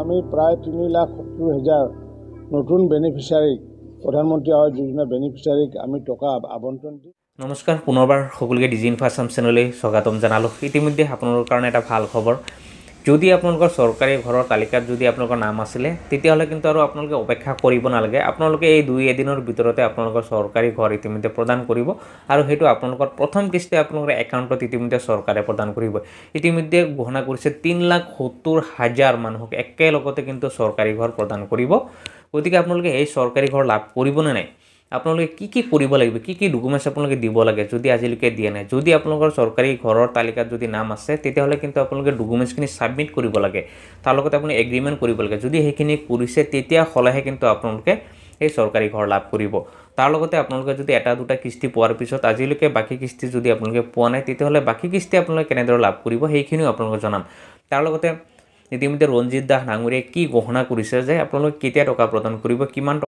আমি প্ৰায় 3,70,000 নতুন বেনিফিচিয়াৰিক প্ৰধানমন্ত্ৰী আবাস যোজনা বেনিফিচিয়াৰিক আমি টকা আবণ্টন দিম। নমস্কাৰ, পুনৰবাৰ সকলোকে ডিজি ইনফো আছাম চেনেললৈ স্বাগতম জনালোঁ। ইতিমধ্যে আপোনালোকৰ কাৰণে এটা ভাল খবৰ, যদি আপোনালোকৰ চৰকাৰী ঘৰৰ তালিকাত যদি আপোনালোকৰ নাম আছিলে তেতিয়াহ'লে কিন্তু আৰু আপোনালোকে অপেক্ষা কৰিব নালাগে। আপোনালোকে এই 2 এদিনৰ ভিতৰতে আপোনালোকৰ চৰকাৰী ঘৰ ইতিমধ্যে প্ৰদান কৰিব আৰু সেইটো আপোনালোকৰ প্ৰথম কিস্তি আপোনালোকৰ একাউণ্টত ইতিমধ্যে চৰকাৰে প্ৰদান কৰিব। ইতিমধ্যে ঘোষণা কৰিছে 3,70,000 মানুহক একেলগতে কিন্তু চৰকাৰী ঘৰ প্ৰদান কৰিব। গতিকে আপোনালোকে এই চৰকাৰী ঘৰ লাভ কৰিবনে নাই, আপোনালোকে কি কৰিব লাগিব, কি ডকুমেণ্টছ আপোনালোকে দিব লাগে যদি আজিলৈকে দিয়া নাই। যদি আপোনালোকৰ চৰকাৰী ঘৰৰ তালিকাত যদি নাম আছে তেতিয়াহ'লে কিন্তু আপোনালোকে ডকুমেণ্টছখিনি ছাবমিট কৰিব লাগে, তাৰ লগতে আপুনি এগ্ৰিমেণ্ট কৰিব লাগে। যদি সেইখিনি কৰিছে তেতিয়া হ'লেহে কিন্তু আপোনালোকে এই চৰকাৰী ঘৰ লাভ কৰিব। তাৰ লগতে আপোনালোকে যদি এটা দুটা কিস্তি পোৱাৰ পিছত আজিলৈকে বাকী কিস্তি যদি আপোনালোকে পোৱা নাই তেতিয়াহ'লে বাকী কিস্তি আপোনালোকে কেনেদৰে লাভ কৰিব সেইখিনিও আপোনালোকে জনাম। তাৰ লগতে ইতিমধ্যে ৰঞ্জিত দাস ডাঙৰীয়াই কি ঘোষণা কৰিছে যে আপোনালোকে কেতিয়া টকা প্ৰদান কৰিব, কিমান